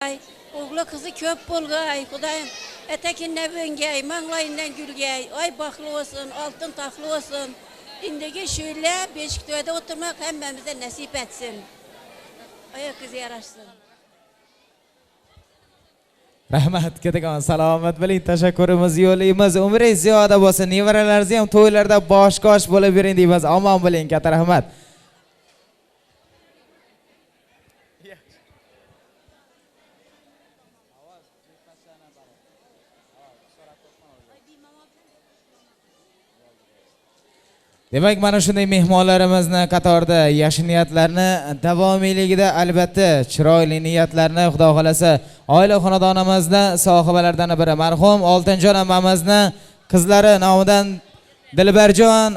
Ay, oğlu kızı köp bulgay, Kudayım. Etekinle büngey, manglayından gülgey. Ay baklı olsun, altın taklı olsun. İndiki şöyle Beşiktaş'ta oturmak hemmemize nasip etsin. Ay kızı yaraşsın. Rahmat ketigan salomat bo'ling, tashakkurimiz yo'llaymiz. Umringiz ziyoda bo'lsin. Nevaralaringiz ham to'ylarda bosh-qosh bo'lib yuring deymiz. Omon bo'ling, katta rahmat. Demak, mana shunday mehmonlarimizni qatorda yaxshi niyatlarni davomiyligida albatta chiroyli niyatlarni Xudo xolasa oila xonadonimizda sohibalaridan biri marhum Oltinjon ammamizni qizlari nomidan Dilbarjon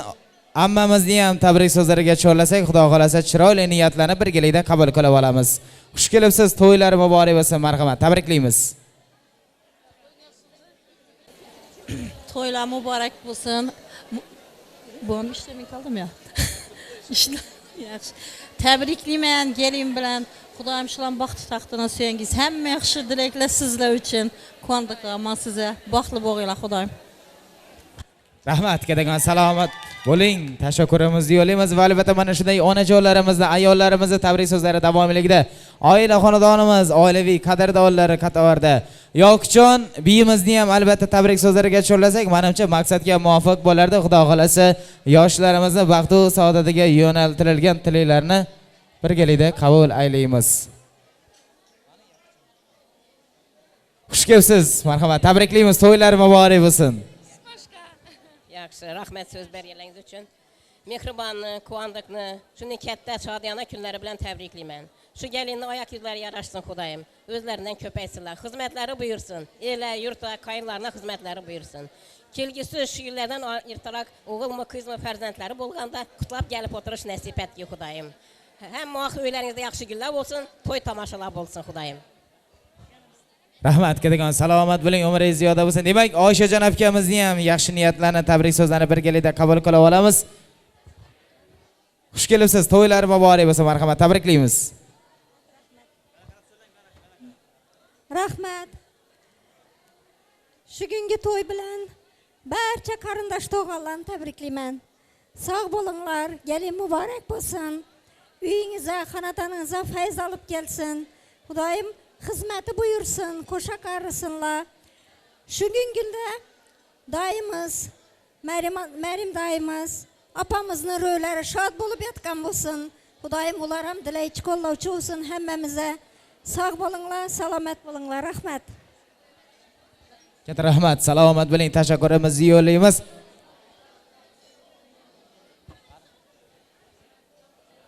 ammamizni ham tabrik so'zlariga chorlasak, Xudo xolasa chiroyli niyatlarni birgalikda qabul qilib olamiz. Xush kelibsiz, to'ylar muborak bo'lsin, marhamat, tabriklaymiz. Toylar mübarek olsun. Bu an işlemin kaldım ya. İşte yaxşı. Təbrikliyəm gelin bilen. Xudayım şulan baxtı taxtına söyəngiz. Həmmə yaxşı diləklər sizlər üçün. Qandıq aman sizə. Baxlı boğuyla Xudayım. Rahmat ketigan salomat bo'ling. Tashakkurimizni yo'llaymiz va albatta mana shunday onajonlarimizni, ayollarimizni tabrik so'zlari davomiyligida oila xonadonimiz, oilaviy qadrdonlari qatorida Yoqjon biyimizni ham albatta tabrik so'zlariga chorlasak, menimcha maqsadga muvofiq bo'lardi. Xudo xolasa yoshlarimizni baxtu saodatiga yo'naltirilgan tilaklarni birgalikda qabul aylaymiz. Xush kelibsiz, marhamat, tabriklaymiz. To'ylar muborak bo'lsin. Yaxşı, rahmet söz bergənləriniz üçün. Mehribanlı, kuandıqlı, şunu kətdə şadiyana günləri bilən təbrikliyəm. Şu gəlinli ayak yüzləri yaraşsın Xudayım. Özlərindən köpəksinlər. Xizmətləri buyursun. Elə, yurtda, kayınlarına xizmətləri buyursun. Kilgisi şu illərdən irtaraq oğul mu, kız mı, fərzəndləri bolğanda qutlab gəlib oturuş nəsib etdi Xudayım. Həm muaxı öylərinizdə yaxşı günlər olsun, toy tamaşalar olsun Xudayım. Rahmat ketigan salomat bo'ling, umringiz ziyoda bo'lsin. Demak, Oyshajon akamizni ham yaxshi niyatlarni, tabrik so'zlarini birgalikda qabul qilib olamiz. Xush kelibsiz, to'ylar muborak bo'lsin, marhamat, tabriklaymiz. Rahmat. Şu günkü toy bilen barcha qarindosh tog'alarni tabriklayman. Sog' bo'linglar, gelin muborak bo'lsin. Uyingizga, xonadoningizga fayz olib kelsin. Xudoyim xizmeti buyursun, koşa qarısınlar. Şu günkünde dayımız, Merim dayımız, apamızın röyleri şad bulup yatkan olsun. Xudoyim ular ham dileyçi kollavçı olsun hemmemize. Sağ bolinglar, salomat bolinglar, rahmat. Katta rahmat, salomat bo'ling, tashakkurimizni yo'llaymiz.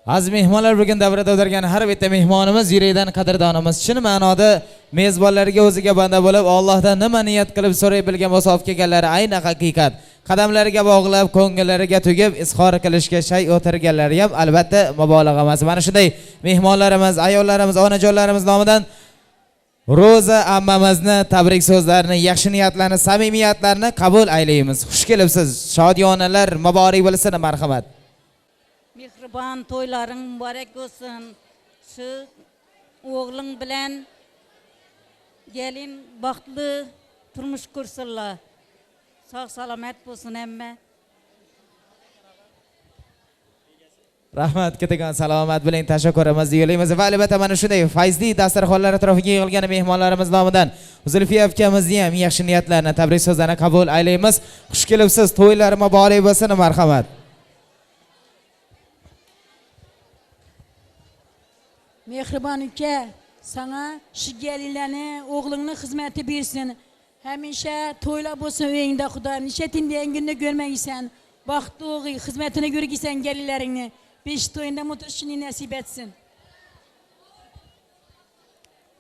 Az mehmonlar bugun davrada o'tirgan har bitta mehmonimiz yurakdan qadrdonimiz. Chin ma'noda mezbonlarga o'ziga banda bo'lib, Allohdan nima niyat qilib so'ray bilgan bo'lsa olib kelganlari ayni haqiqat. Qadamlariga bog'lab, ko'ngillariga tugib, izhor qilishga shay o'tirganlari ham albatta mubolag'a emas. Mana shunday mehmonlarimiz, ayollarimiz, onajonlarimiz nomidan Roza ammamizni tabrik so'zlarini, yaxshi niyatlarni, samimiyatlarni qabul aylaymiz. Xush kelibsiz. Shodiyonalar muborak bo'lsin, marhamat. Mehriban toyların mübarek olsun. Şu oğlun bilen gelin baxtlı turmuş kursunlar. Sağ salamet olsun emme. Rahmat ketigan salomat bo'ling, tashakkurimizni yo'llaymiz va albatta mana shunday fayzli dasturxonlar atrofiga yig'ilgan mehmonlarimiz nomidan Zulfiya akamizni ham yaxshi niyatlarni, tabrik so'zlarini qabul aylaymiz. Xush kelibsiz, to'ylar muborak bo'lsin, marhamat. Mehriban uka, sana şu gelinlerini, oğlunun hizmeti bilsin. Həmişə toylar olsun öyündə Xudayım. Nişetin deyen günde görməysən. Baxtı oğul, hizmetine görgüsən gelinlerini. Beş toyunda mutluşunu nasip etsin.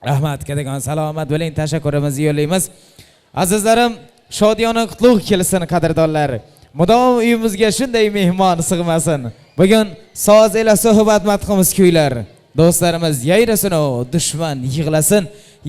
Rahmat ketigan salomat bo'ling, tashakkurimizni yo'llaymiz. Azizlarim, shodiyona qutlug' kelsin qadrdonlar. Mudom uyimizga shunday mehmon sig'masin. Bugun soz ila suhbat madhimiz kuylar. Do'stlarimiz yayrasin, dushman yig'lasin.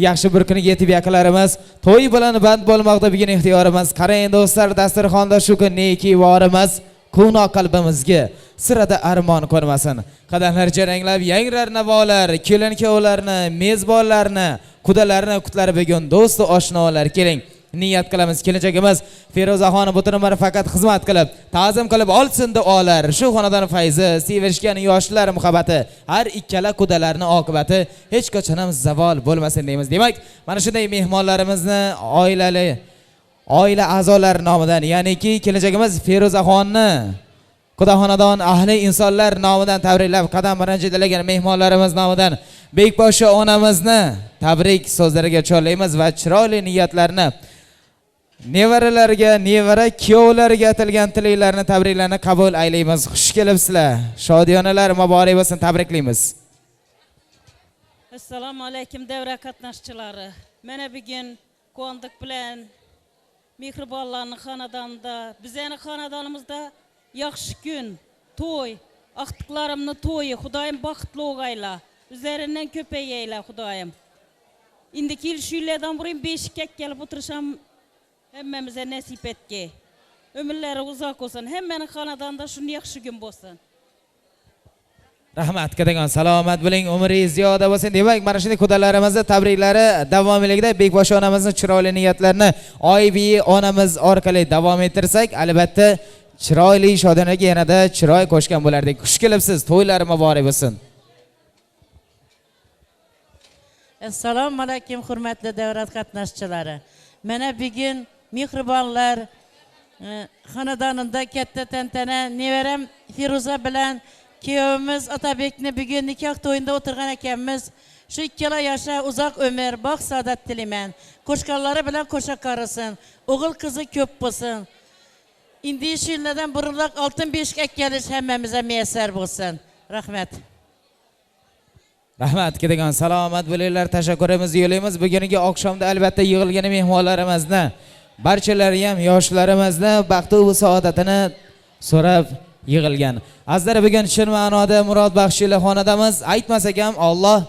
Yaxshi bir kuniga yetib yaqinlarimiz to'y bilan band bo'lmoqda bugun ixtiyorimiz. Qarang do'stlar, dasturxonda shu kun neki vorimiz, quvnoq qalbimizga sirada armon ko'rmasin. Qadamlar jaranglab yangrar navolar, kelin kuyovlarni, mezbonlarni, qudalarni qutlar bugun do'st va oshnolar keling. Niyat qilamiz kelinchagimiz Feruzaxon butun umr faqat xizmat qilib, ta'zim qilib olsin duolar. Shu xonadon fayzi, sevishgan yoshlar muhabbati, har ikkala qudalarning oqibati hech qachon ham zavol bo'lmasin deymiz. Demak, mana shunday mehmonlarimizni oila a'zolari nomidan, ya'niki kelinchagimiz Feruzaxonni Xudoxonadon ahli insonlar nomidan tabriklab, qadam birinchi tilagan mehmonlarimiz nomidan Bekposhsho onamizni tabrik so'zlariga chorlaymiz va chiroyli niyatlarni nevaralarga, nevara kuyovlarga atilgan tilaklarni, tabriklarni qabul aylaymiz. Xush kelibsizlar. Shodiyonalar muborak bo'lsin, tabriklaymiz. Assalomu alaykum davra qatnashchilari. Mana bugun quvondiq bilan Mehribonlarning xonadonida, bizning xonadonimizda yaxshi kun, to'y, aqtiqlarimni to'yi, Xudoyim baxtli o'g'ayla, üzerinden köpeyeyla Xudoyim. İndiki yıl şu illerden burayım 5 kelib oturuşam hemmemize nasip etki. Ömürleri uzak olsun. Hemmenin xonadonida şunu yaxshi gün bo'lsin. Rahmat, kadagon salomat bo'ling, umringiz ziyoda bo'lsin. Demak, mana shunday qudalarimizni tabriklari davomiyligida Bekposhsho onamizning chiroyli niyatlarini Oybi onamiz orqali davom ettirsak, albatta chiroyli shodonaga yanada chiroy qo'shgan bo'lardik. Xush kelibsiz, to'ylar muborak bo'lsin. Assalomu alaykum hurmatli davlat qatnashchilari. Mana bugun Mehribonlar xonadonida katta tantana nevaram Feruza bilan kuyovimiz Otabekni bugun nikoh to'yida o'tirgan ekanmiz. Shu ikkala yasha uzoq umr, baxt saodat tilayman. Qo'shqonlari bilan qo'sha qarisin. O'g'il qizi ko'p bo'lsin. Indi shu yillardan burunroq oltin beshik kelish hammamizga muyassar bo'lsin. Rahmat. Rahmat, kadagon salomat bo'linglar. Tashakkurimizni yo'laymiz. Bugungi oqshomda albatta yig'ilgan mehmonlarimizni, barchalari ham yoshlarimizni baxtu va saodatini so'rab yig'ilgan. Azizlar, bugun chin ma'noda Murod Baxshiylar xonadamiz. Aytmasak ham Alloh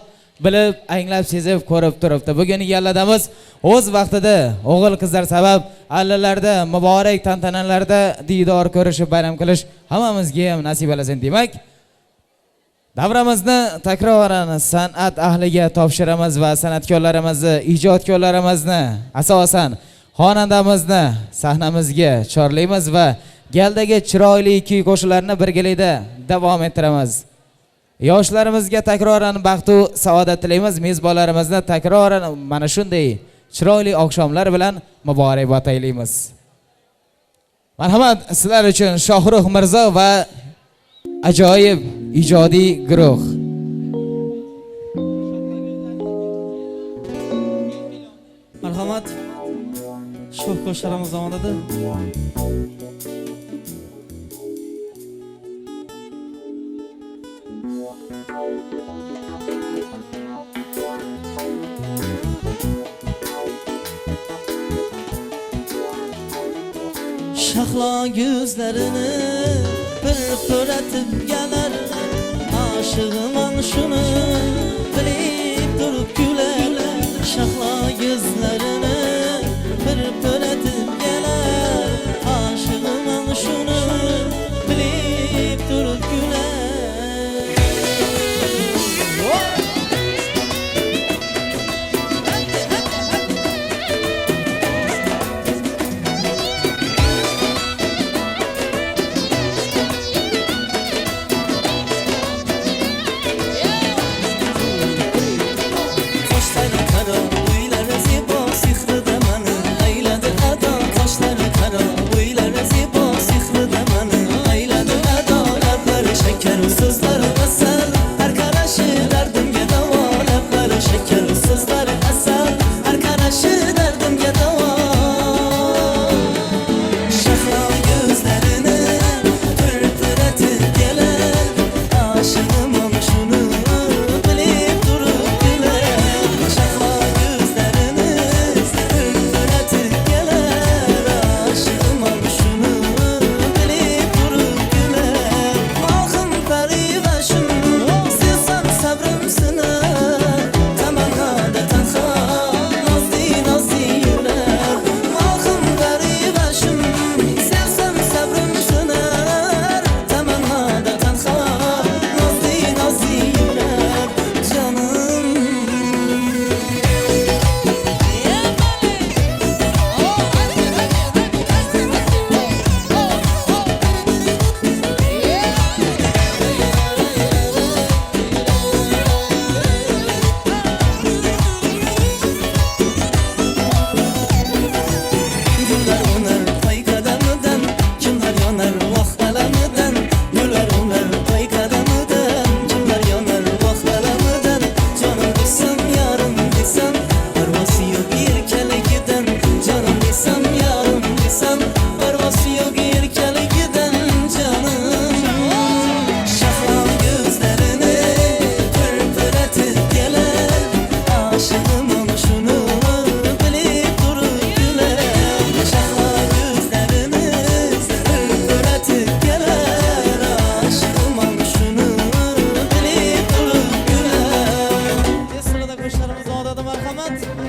bilib, anglab, sezib, ko'rib turibdi. Bugun yalladamiz o'z vaqtida o'g'il qizlar sabab allalarda, muborak tantanalarda diydor ko'rishib bayram qilish hammamizga ham nasib etasin. Demak, davramizni takroran san'at ahliga topshiramiz va san'atkorlarimizni, ijodkorlarimizni, asosan xonandamizni sahnamizga chorlaymiz va galdagi chiroyli kuy qo'shiqlarni birgalikda davom ettiramiz. Yoshlarimizga takroran baxt va saodat tilaymiz. Mezbonlarimizni takroran mana shunday chiroyli oqshomlar bilan muborakbod aylaymiz. Marhamat, sizlar uchun Shohrux Mirzo va ajoyib ijodiy guruh. Marhamat, sho'x qo'shiqlarimiz zamonida. Şahla gözlerini bir pöretip gelir, aşığıman şunu bilip durup güler. Şahla gözlerini bir pöretip gelir, aşığıman şunu bilip durup güler.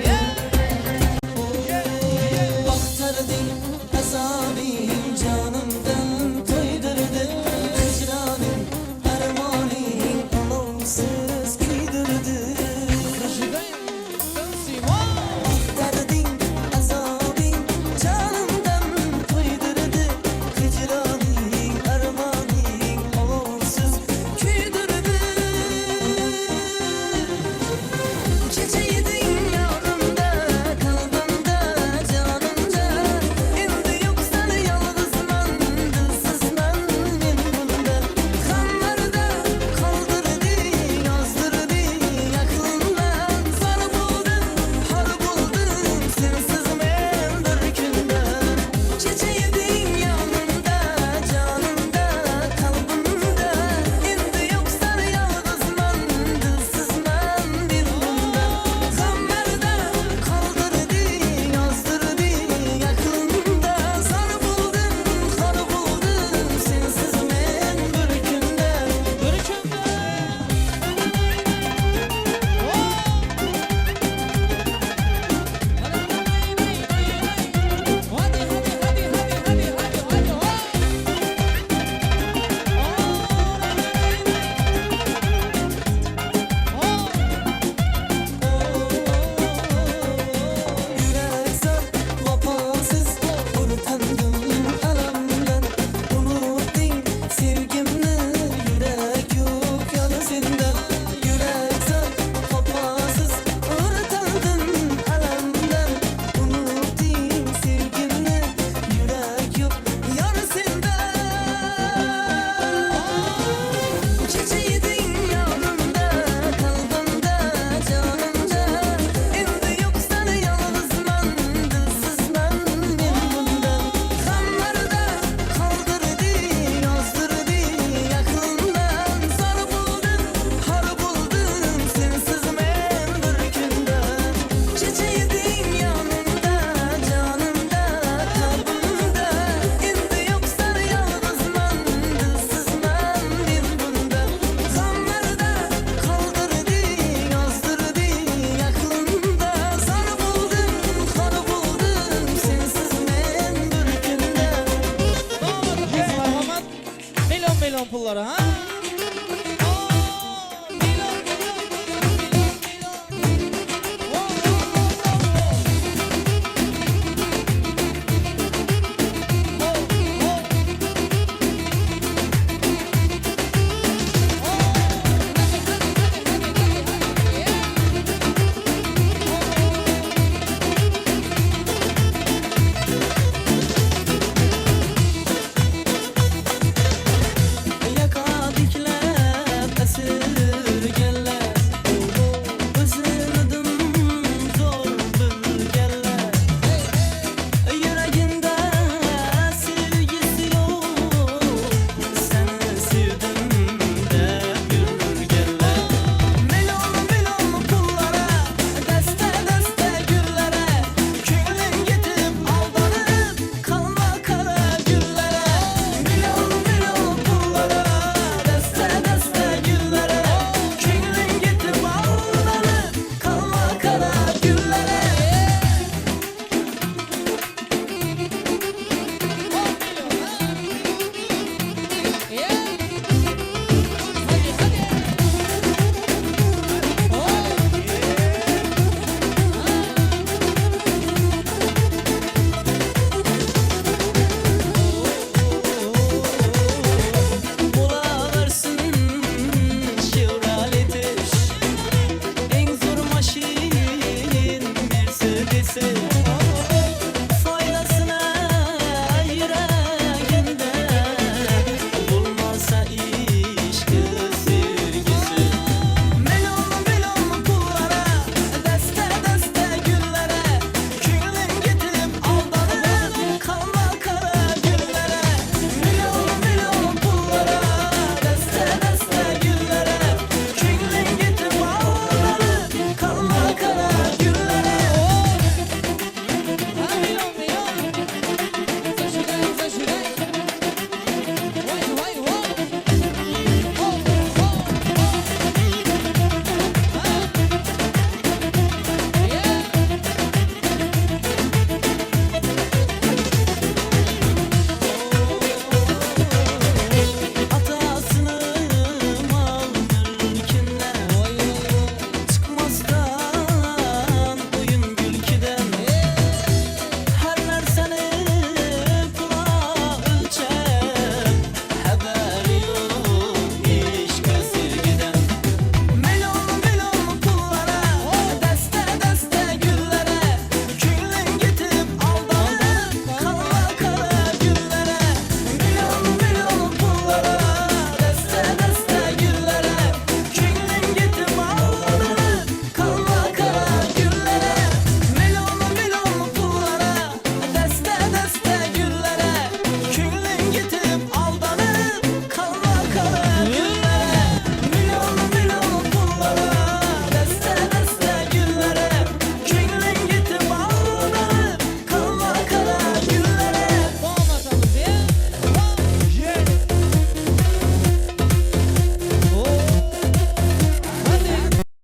yeah.